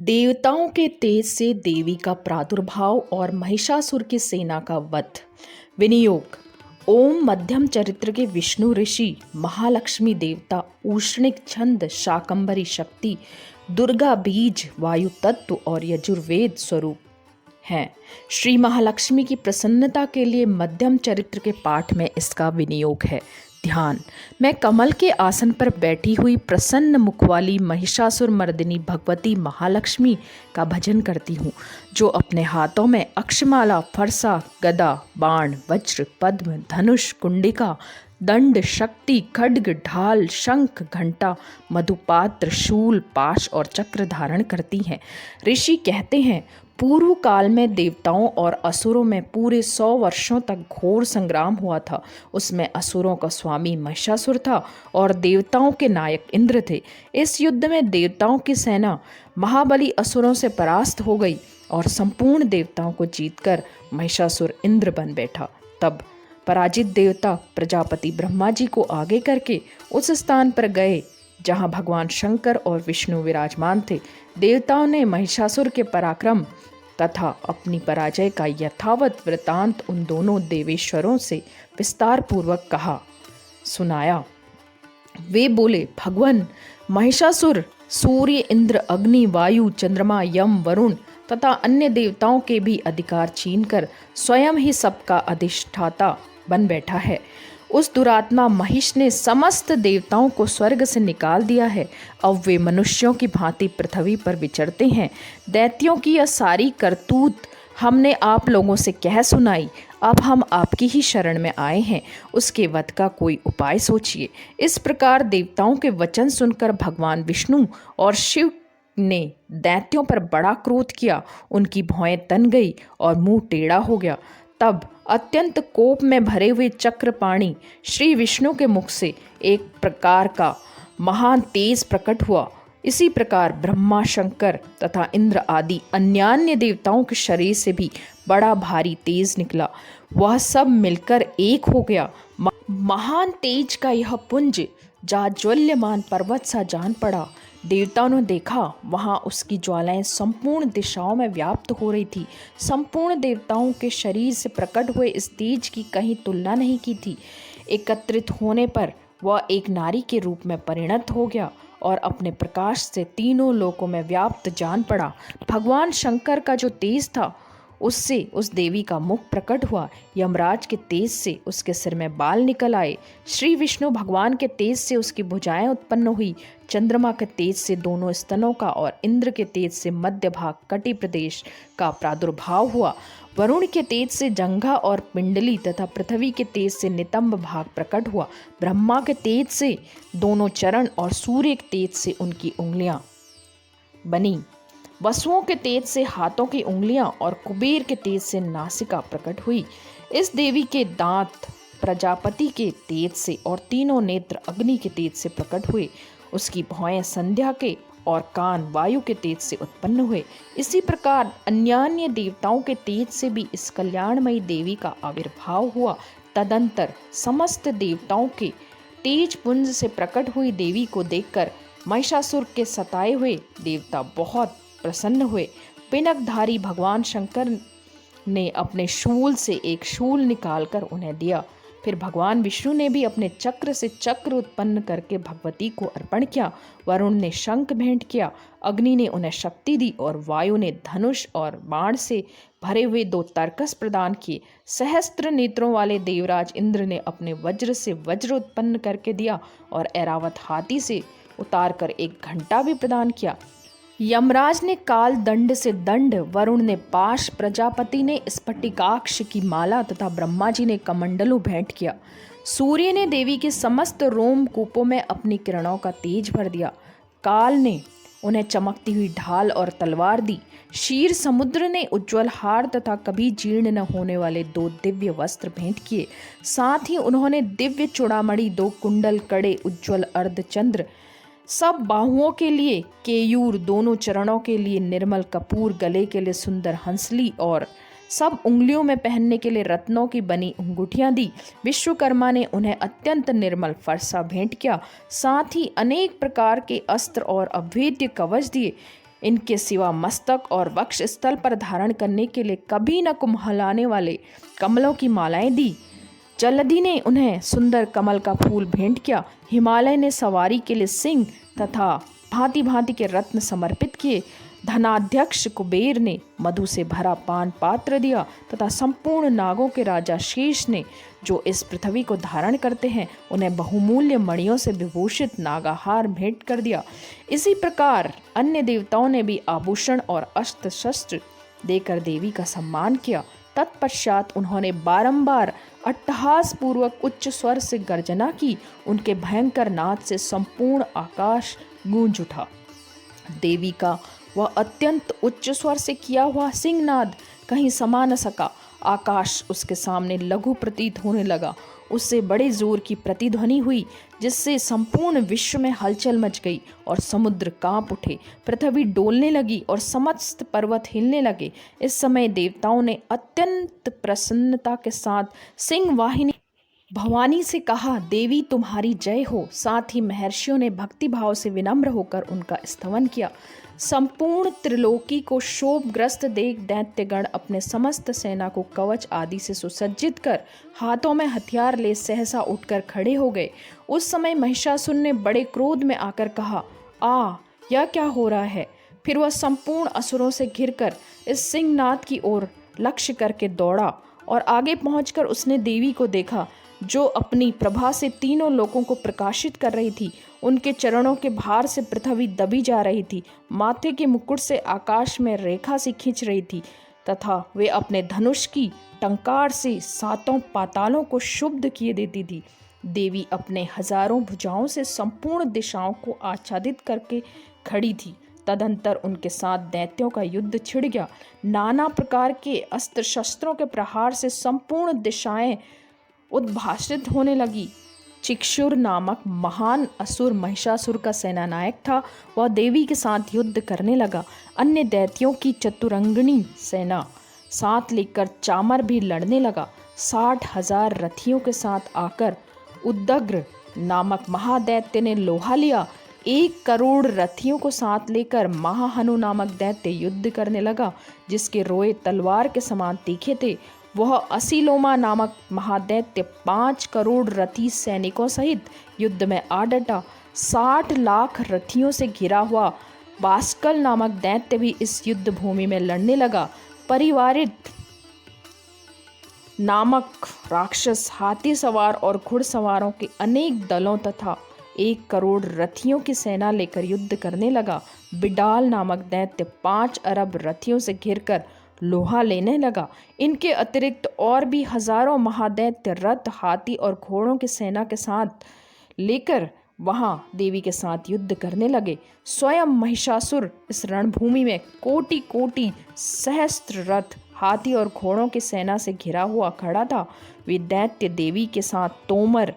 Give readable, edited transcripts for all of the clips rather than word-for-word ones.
देवताओं के तेज से देवी का प्रादुर्भाव और महिषासुर की सेना का वध। विनियोग। ओम मध्यम चरित्र के विष्णु ऋषि, महालक्ष्मी देवता, उष्णिक छंद, शाकंभरी शक्ति, दुर्गा बीज, वायु तत्व और यजुर्वेद स्वरूप हैं। श्री महालक्ष्मी की प्रसन्नता के लिए मध्यम चरित्र के पाठ में इसका विनियोग है। ध्यान। मैं कमल के आसन पर बैठी हुई प्रसन्न मुख वाली महिषासुर मर्दिनी भगवती महालक्ष्मी का भजन करती हूँ, जो अपने हाथों में अक्षमाला, फरसा, गदा, बाण, वज्र, पद्म, धनुष, कुंडिका, दंड, शक्ति, खड्ग, ढाल, शंख, घंटा, मधुपात्र, शूल, पाश और चक्र धारण करती हैं। ऋषि कहते हैं, पूर्व काल में देवताओं और असुरों में पूरे 100 वर्षों तक घोर संग्राम हुआ था। उसमें असुरों का स्वामी महिषासुर था और देवताओं के नायक इंद्र थे। इस युद्ध में देवताओं की सेना महाबली असुरों से परास्त हो गई और संपूर्ण देवताओं को जीतकर महिषासुर इंद्र बन बैठा। तब पराजित देवता प्रजापति ब्रह्मा जी को आगे करके उस स्थान पर गए जहां भगवान शंकर और विष्णु विराजमान थे। देवताओं ने महिषासुर के पराक्रम तथा अपनी पराजय का यथावत वृतांत उन दोनों देवेश्वरों से विस्तार पूर्वक कहा, सुनाया। वे बोले, भगवान, महिषासुर सूर्य, इंद्र, अग्नि, वायु, चंद्रमा, यम, वरुण तथा अन्य देवताओं के भी अधिकार छीनकर स्वयं ही सबका अधिष्ठाता बन बैठा है। उस दुरात्मा महिष ने समस्त देवताओं को स्वर्ग से निकाल दिया है। अब वे मनुष्यों की भांति पृथ्वी पर विचरते हैं। दैत्यों की यह सारी करतूत हमने आप लोगों से कह सुनाई। अब हम आपकी ही शरण में आए हैं, उसके वध का कोई उपाय सोचिए। इस प्रकार देवताओं के वचन सुनकर भगवान विष्णु और शिव ने दैत्यों पर बड़ा क्रोध किया। उनकी भौहें तन गई और मुंह टेढ़ा हो गया। तब अत्यंत कोप में भरे हुए चक्रपाणी श्री विष्णु के मुख से एक प्रकार का महान तेज प्रकट हुआ। इसी प्रकार ब्रह्मा, शंकर तथा इंद्र आदि अन्यान्य देवताओं के शरीर से भी बड़ा भारी तेज निकला। वह सब मिलकर एक हो गया। महान तेज का यह पुंज जाज्वल्यमान पर्वत सा जान पड़ा। देवताओं ने देखा, वहां उसकी ज्वालाएं संपूर्ण दिशाओं में व्याप्त हो रही थी। संपूर्ण देवताओं के शरीर से प्रकट हुए इस तेज की कहीं तुलना नहीं की थी। एकत्रित होने पर वह एक नारी के रूप में परिणत हो गया और अपने प्रकाश से तीनों लोकों में व्याप्त जान पड़ा। भगवान शंकर का जो तेज था, उससे उस देवी का मुख प्रकट हुआ। यमराज के तेज से उसके सिर में बाल निकल आए। श्री विष्णु भगवान के तेज से उसकी भुजाएं उत्पन्न हुई। चंद्रमा के तेज से दोनों स्तनों का और इंद्र के तेज से मध्य भाग कटि प्रदेश का प्रादुर्भाव हुआ। वरुण के तेज से जंघा और पिंडली तथा पृथ्वी के तेज से नितंब भाग प्रकट हुआ। ब्रह्मा के तेज से दोनों चरण और सूर्य के तेज से उनकी उंगलियां बनी। वसुओं के तेज से हाथों की उंगलियां और कुबेर के तेज से नासिका प्रकट हुई। इस देवी के दांत प्रजापति के तेज से और तीनों नेत्र अग्नि के तेज से प्रकट हुए। उसकी भौहें संध्या के और कान वायु के तेज से उत्पन्न हुए। इसी प्रकार अन्यान्य देवताओं के तेज से भी इस कल्याणमयी देवी का आविर्भाव हुआ। तदंतर समस्त देवताओं के तेज पुंज से प्रकट हुई देवी को देखकर महिषासुर के सताए हुए देवता बहुत प्रसन्न हुए। पिनकधारी भगवान शंकर ने अपने शूल से एक शूल निकालकर उन्हें दिया। फिर भगवान विष्णु ने भी अपने चक्र से चक्र उत्पन्न करके भगवती को अर्पण किया। वरुण ने शंख भेंट किया, अग्नि ने उन्हें शक्ति दी और वायु ने धनुष और बाण से भरे हुए 2 तरकस प्रदान किए। सहस्त्र नेत्रों वाले देवराज इंद्र ने अपने वज्र से वज्र उत्पन्न करके दिया और ऐरावत हाथी से उतारकर एक घंटा भी प्रदान किया। यमराज ने काल दंड से दंड, वरुण ने पाश, प्रजापति ने स्फटिकाक्ष की माला तथा ब्रह्मा जी ने कमंडलू भेंट किया। सूर्य ने देवी के समस्त रोमकूपों में अपनी किरणों का तेज भर दिया। काल ने उन्हें चमकती हुई ढाल और तलवार दी। क्षीर समुद्र ने उज्ज्वल हार तथा कभी जीर्ण न होने वाले 2 दिव्य वस्त्र भेंट किए। साथ ही उन्होंने दिव्य चूड़ामणि, 2 कुंडल, कड़े, उज्ज्वल अर्धचंद्र, सब बाहुओं के लिए केयूर, दोनों चरणों के लिए निर्मल कपूर, गले के लिए सुंदर हंसली और सब उंगलियों में पहनने के लिए रत्नों की बनी अंगूठियां दी। विश्वकर्मा ने उन्हें अत्यंत निर्मल फरसा भेंट किया। साथ ही अनेक प्रकार के अस्त्र और अभेद्य कवच दिए। इनके सिवा मस्तक और वक्ष स्थल पर धारण करने के लिए कभी न कुम्हलाने वाले कमलों की मालाएं दी। जलधि ने उन्हें सुंदर कमल का फूल भेंट किया। हिमालय ने सवारी के लिए सिंह तथा भांति भांति के रत्न समर्पित किए। धनाध्यक्ष कुबेर ने मधु से भरा पान पात्र दिया तथा संपूर्ण नागों के राजा शेष ने, जो इस पृथ्वी को धारण करते हैं, उन्हें बहुमूल्य मणियों से विभूषित नागाहार भेंट कर दिया। इसी प्रकार अन्य देवताओं ने भी आभूषण और अस्त्र शस्त्र देकर देवी का सम्मान किया। तत्पश्चात उन्होंने बारंबार अट्टहास पूर्वक उच्च स्वर से गर्जना की। उनके भयंकर नाद से संपूर्ण आकाश गूंज उठा। देवी का वह अत्यंत उच्च स्वर से किया हुआ सिंहनाद कहीं समा न सका। आकाश उसके सामने लघु प्रतीत होने लगा। उससे बड़े जोर की प्रतिध्वनि हुई, जिससे संपूर्ण विश्व में हलचल मच गई और समुद्र कांप उठे, पृथ्वी डोलने लगी और समस्त पर्वत हिलने लगे। इस समय देवताओं ने अत्यंत प्रसन्नता के साथ सिंह वाहिनी भवानी से कहा, देवी तुम्हारी जय हो। साथ ही महर्षियों ने भक्ति भाव से विनम्र होकर उनका स्तवन किया। संपूर्ण त्रिलोकी को शोभग्रस्त देख दैत्यगण अपने समस्त सेना को कवच आदि से सुसज्जित कर हाथों में हथियार ले सहसा उठकर खड़े हो गए। उस समय महिषासुर ने बड़े क्रोध में आकर कहा, यह क्या हो रहा है। फिर वह संपूर्ण असुरों से घिरकर इस सिंहनाद की ओर लक्ष्य करके दौड़ा और आगे पहुंचकर उसने देवी को देखा, जो अपनी प्रभा से तीनों लोकों को प्रकाशित कर रही थी। उनके चरणों के भार से पृथ्वी दबी जा रही थी, माथे के मुकुट से आकाश में रेखा सी खींच रही थी तथा वे अपने धनुष की टंकार से सातों पातालों को शुद्ध किए देती थी। देवी अपने हजारों भुजाओं से संपूर्ण दिशाओं को आच्छादित करके खड़ी थी। तदंतर उनके साथ दैत्यों का युद्ध छिड़ गया। नाना प्रकार के अस्त्र शस्त्रों के प्रहार से संपूर्ण दिशाएं उद्भासित होने लगी। चिक्षुर नामक महान असुर महिषासुर का सेनानायक था। वह देवी के साथ युद्ध करने लगा। अन्य दैत्यों की चतुरंगिणी सेना साथ लेकर चामर भी लड़ने लगा। 60,000 रथियों के साथ आकर उद्दग्र नामक महादैत्य ने लोहा लिया। 1 करोड़ रथियों को साथ लेकर महाहनु नामक दैत्य युद्ध करने लगा, जिसके रोए तलवार के समान तीखे थे। वह असीलोमा नामक महादैत्य 5 करोड़ रथी सैनिकों सहित युद्ध में आ डटा। 60 लाख रथियों से घिरा हुआ बास्कल नामक दैत्य भी इस युद्ध भूमि में लड़ने लगा। परिवारित नामक राक्षस हाथी सवार और घुड़सवारों के अनेक दलों तथा 1 करोड़ रथियों की सेना लेकर युद्ध करने लगा। बिडाल नामक दैत्य 5 अरब रथियों से घिरकर लोहा लेने लगा। इनके अतिरिक्त और भी हजारों महादैत्य रथ, हाथी और घोड़ों की सेना के साथ लेकर वहां देवी के साथ युद्ध करने लगे। स्वयं महिषासुर इस रणभूमि में कोटि कोटि सहस्त्र रथ, हाथी और घोड़ों की सेना से घिरा हुआ खड़ा था। वे दैत्य देवी के साथ तोमर,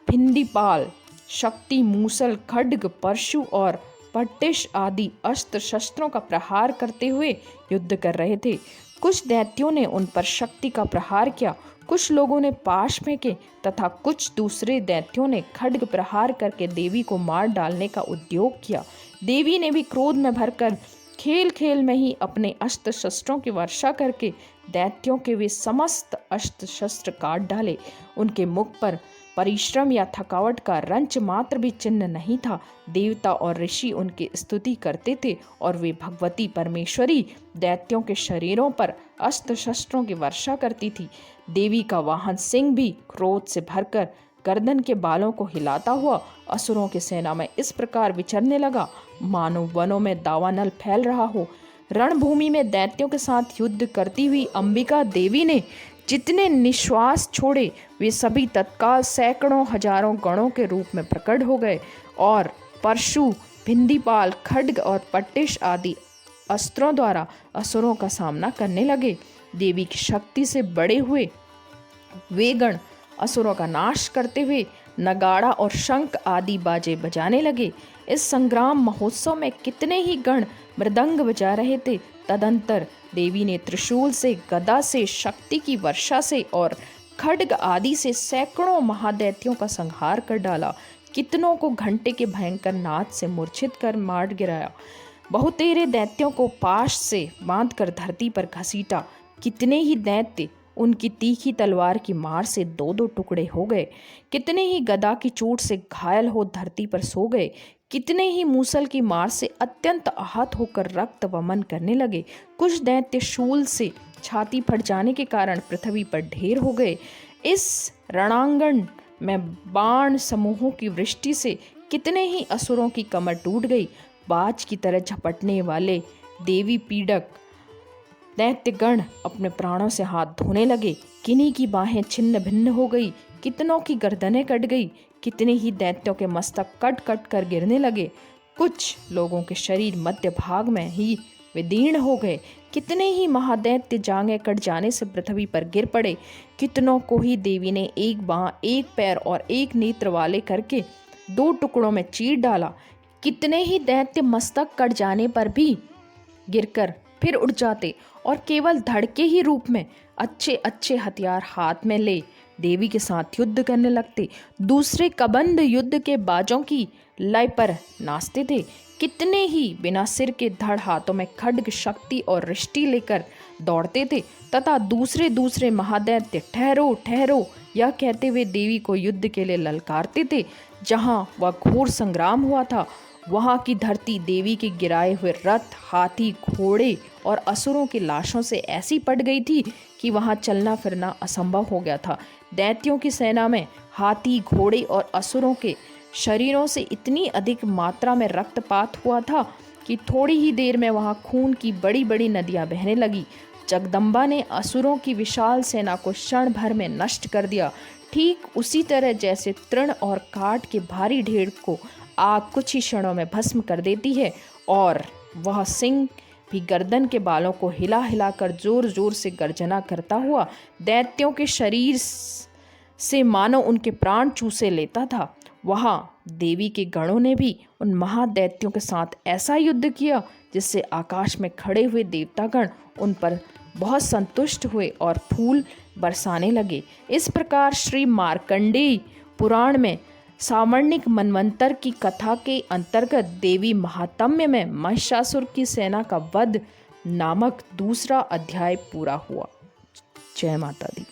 भिंडीपाल, शक्ति, मूसल, खड्ग, परशु और पट्टिश आदि अस्त्र शस्त्रों का प्रहार करते हुए युद्ध कर रहे थे। कुछ दैत्यों ने उन पर शक्ति का प्रहार किया, कुछ लोगों ने पाश फेंके तथा कुछ दूसरे दैत्यों ने खड्ग प्रहार करके देवी को मार डालने का उद्योग किया। देवी ने भी क्रोध में भरकर खेल खेल में ही अपने अस्त्र शस्त्रों की वर्षा करके दैत्यों के वे समस्त अस्त्र शस्त्र काट डाले। उनके मुख पर परिश्रम या थकावट का रंच मात्र भी चिन्ह नहीं था। देवता और ऋषि उनकी स्तुति करते थे और वे भगवती परमेश्वरी दैत्यों के शरीरों पर अस्त्र शस्त्रों की वर्षा करती थी। देवी का वाहन सिंह भी क्रोध से भरकर गर्दन के बालों को हिलाता हुआ असुरों की सेना में इस प्रकार विचरने लगा, मानो वनों में दावानल फैल रहा हो। रणभूमि में दैत्यों के साथ युद्ध करती हुई अंबिका देवी ने जितने निश्वास छोड़े, वे सभी तत्काल सैकड़ों हजारों गणों के रूप में प्रकट हो गए और परशु, भिंडीपाल, खड्ग और पट्टिश आदि अस्त्रों द्वारा असुरों का सामना करने लगे। देवी की शक्ति से बड़े हुए वे गण असुरों का नाश करते हुए नगाड़ा और शंख आदि बाजे बजाने लगे। इस संग्राम महोत्सव में कितने ही गण मृदंग बजा रहे थे। तदंतर देवी ने त्रिशूल से, गदा से, शक्ति की वर्षा से और खड्ग आदि से सैकड़ों महादैत्यों का संहार कर डाला। कितनों को घंटे के भयंकर नाद से मूर्छित कर मार गिराया। बहुतेरे दैत्यों को पाश से बांधकर धरती पर घसीटा। कितने ही दैत्य उनकी तीखी तलवार की मार से दो दो टुकड़े हो गए। कितने ही गदा की चोट से घायल हो धरती पर सो गए। कितने ही मूसल की मार से अत्यंत आहत होकर रक्त वमन करने लगे। कुछ दैत्य शूल से छाती फट जाने के कारण पृथ्वी पर ढेर हो गए। इस रणांगण में बाण समूहों की वृष्टि से कितने ही असुरों की कमर टूट गई। बाज की तरह झपटने वाले देवी पीड़क दैत्यगण अपने प्राणों से हाथ धोने लगे। किन्हीं की बाहें छिन्न भिन्न हो गई, कितनों की गर्दनें कट गई। कितने ही दैत्यों के मस्तक कट कट कर गिरने लगे। कुछ लोगों के शरीर मध्य भाग में ही विदीर्ण हो गए। कितने ही महादैत्य जांघें कट जाने से पृथ्वी पर गिर पड़े। कितनों को ही देवी ने एक बांह, एक पैर और एक नेत्र वाले करके दो टुकड़ों में चीर डाला। कितने ही दैत्य मस्तक कट जाने पर भी गिरकर फिर उठ जाते और केवल धड़ के ही रूप में अच्छे अच्छे हथियार हाथ में ले देवी के साथ युद्ध करने लगते। दूसरे कबंध युद्ध के बाजों की लय पर नाचते थे। कितने ही बिना सिर के धड़ हाथों में खड्ग, शक्ति और रिष्टि लेकर दौड़ते थे तथा दूसरे दूसरे महादैत्य ठहरो ठहरो यह कहते हुए देवी को युद्ध के लिए ललकारते थे। जहाँ वह घोर संग्राम हुआ था वहाँ की धरती देवी के गिराए हुए रथ, हाथी, घोड़े और असुरों की लाशों से ऐसी पट गई थी कि वहाँ चलना फिरना असंभव हो गया था। दैत्यों की सेना में हाथी, घोड़े और असुरों के शरीरों से इतनी अधिक मात्रा में रक्तपात हुआ था कि थोड़ी ही देर में वहाँ खून की बड़ी बड़ी नदियाँ बहने लगी। जगदम्बा ने असुरों की विशाल सेना को क्षण भर में नष्ट कर दिया। ठीक उसी तरह जैसे तृण और काठ के भारी ढेर को आग कुछ ही क्षणों में भस्म कर देती है, और वह सिंह भी गर्दन के बालों को हिला हिला कर जोर जोर से गर्जना करता हुआ दैत्यों के शरीर से मानो उनके प्राण चूसे लेता था। वहाँ देवी के गणों ने भी उन महादैत्यों के साथ ऐसा युद्ध किया जिससे आकाश में खड़े हुए देवतागण उन पर बहुत संतुष्ट हुए और फूल बरसाने लगे। इस प्रकार श्री मार्कंडेय पुराण में सावर्णिक मनवंतर की कथा के अंतर्गत देवी महात्म्य में महिषासुर की सेना का वध नामक दूसरा अध्याय पूरा हुआ। जय माता दी।